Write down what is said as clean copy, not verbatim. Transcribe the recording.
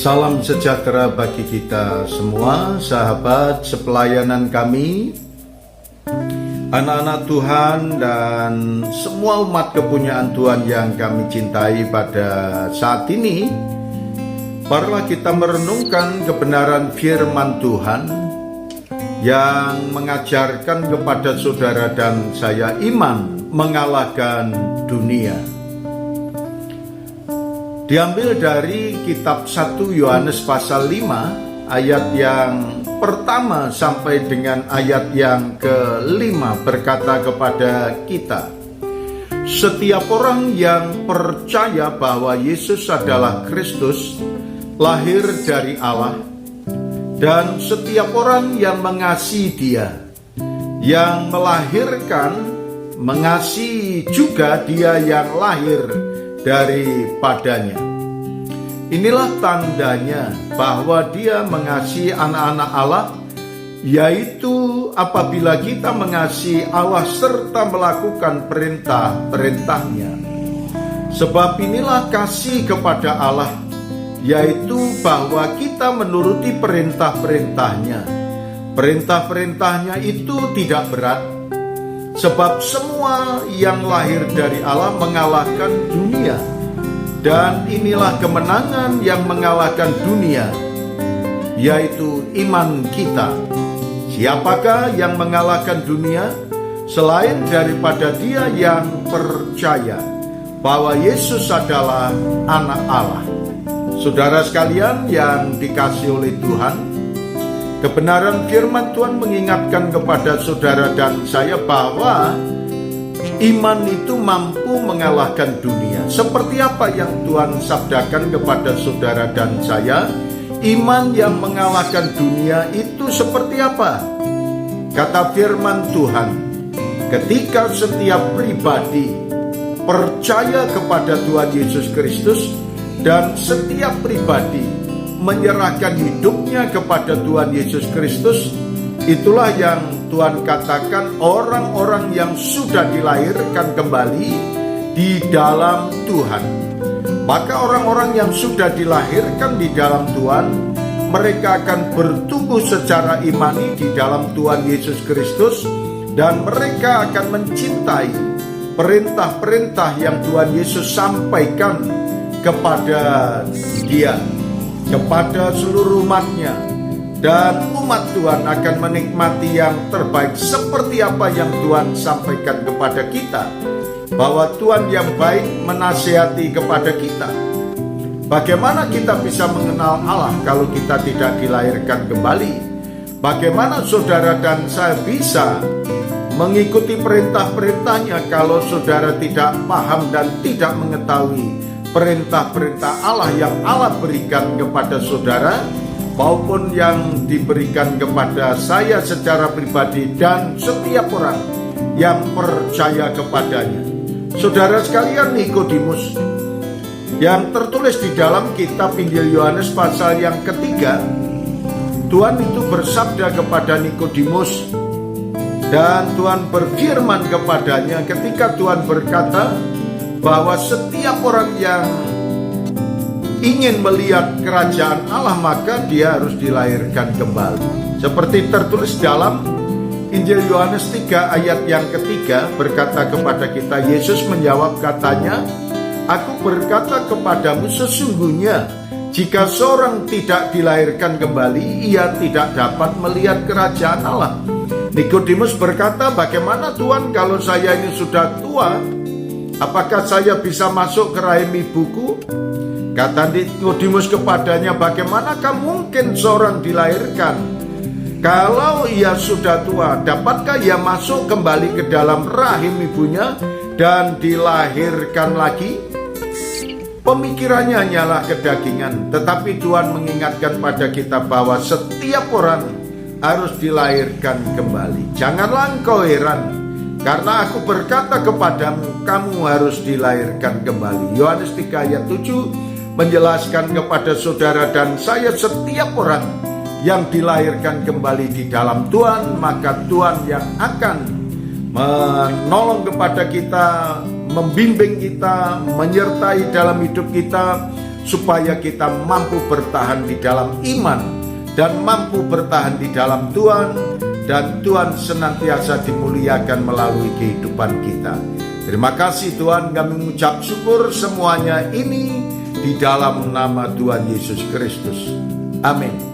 Salam sejahtera bagi kita semua, sahabat sepelayanan kami, anak-anak Tuhan dan semua umat kepunyaan Tuhan yang kami cintai pada saat ini. Marilah kita merenungkan kebenaran firman Tuhan yang mengajarkan kepada saudara dan saya iman mengalahkan dunia. Diambil dari kitab 1 Yohanes pasal 5 ayat yang pertama sampai dengan ayat yang kelima, berkata kepada kita, setiap orang yang percaya bahwa Yesus adalah Kristus lahir dari Allah, dan setiap orang yang mengasihi Dia yang melahirkan mengasihi juga Dia yang lahir daripadanya. Inilah tandanya bahwa Dia mengasihi anak-anak Allah, yaitu apabila kita mengasihi Allah serta melakukan perintah-perintahnya. Sebab inilah kasih kepada Allah, yaitu bahwa kita menuruti perintah-perintahnya. Perintah-perintahnya itu tidak berat, sebab semua yang lahir dari Allah mengalahkan dunia. Dan inilah kemenangan yang mengalahkan dunia, yaitu iman kita. Siapakah yang mengalahkan dunia selain daripada dia yang percaya bahwa Yesus adalah anak Allah? Saudara sekalian yang dikasihi oleh Tuhan, kebenaran firman Tuhan mengingatkan kepada saudara dan saya bahwa iman itu mampu mengalahkan dunia. Seperti apa yang Tuhan sabdakan kepada saudara dan saya? Iman yang mengalahkan dunia itu seperti apa? Kata firman Tuhan, ketika setiap pribadi percaya kepada Tuhan Yesus Kristus dan setiap pribadi menyerahkan hidupnya kepada Tuhan Yesus Kristus, itulah yang Tuhan katakan orang-orang yang sudah dilahirkan kembali di dalam Tuhan. Maka orang-orang yang sudah dilahirkan di dalam Tuhan, mereka akan bertumbuh secara imani di dalam Tuhan Yesus Kristus, dan mereka akan mencintai perintah-perintah yang Tuhan Yesus sampaikan kepada Dia, kepada seluruh umatnya. Dan umat Tuhan akan menikmati yang terbaik seperti apa yang Tuhan sampaikan kepada kita, bahwa Tuhan yang baik menasihati kepada kita. Bagaimana kita bisa mengenal Allah kalau kita tidak dilahirkan kembali? Bagaimana saudara dan saya bisa mengikuti perintah-perintahnya kalau saudara tidak paham dan tidak mengetahui perintah-perintah Allah yang Allah berikan kepada saudara, maupun yang diberikan kepada saya secara pribadi dan setiap orang yang percaya kepadanya. Saudara sekalian, Nikodemus yang tertulis di dalam kitab Injil Yohanes pasal yang ketiga, Tuhan itu bersabda kepada Nikodemus, dan Tuhan berfirman kepadanya ketika Tuhan berkata bahwa setiap orang yang ingin melihat kerajaan Allah, maka dia harus dilahirkan kembali. Seperti tertulis dalam Injil Yohanes 3 ayat yang ketiga, berkata kepada kita, Yesus menjawab katanya, aku berkata kepadamu sesungguhnya, jika seorang tidak dilahirkan kembali, ia tidak dapat melihat kerajaan Allah. Nikodemus berkata, bagaimana Tuhan kalau saya ini sudah tua? Apakah saya bisa masuk ke rahim ibuku? Kata Nikodemus kepadanya, bagaimanakah mungkin seorang dilahirkan kalau ia sudah tua? Dapatkah ia masuk kembali ke dalam rahim ibunya dan dilahirkan lagi? Pemikirannya hanyalah kedagingan, tetapi Tuhan mengingatkan pada kita bahwa setiap orang harus dilahirkan kembali. Janganlah engkau heran, karena aku berkata kepadamu, kamu harus dilahirkan kembali. Yohanes 3 ayat 7 menjelaskan kepada saudara dan saya, setiap orang yang dilahirkan kembali di dalam Tuhan, maka Tuhan yang akan menolong kepada kita, membimbing kita, menyertai dalam hidup kita, supaya kita mampu bertahan di dalam iman dan mampu bertahan di dalam Tuhan, dan Tuhan senantiasa dimuliakan melalui kehidupan kita. Terima kasih Tuhan, kami mengucap syukur semuanya ini di dalam nama Tuhan Yesus Kristus. Amin.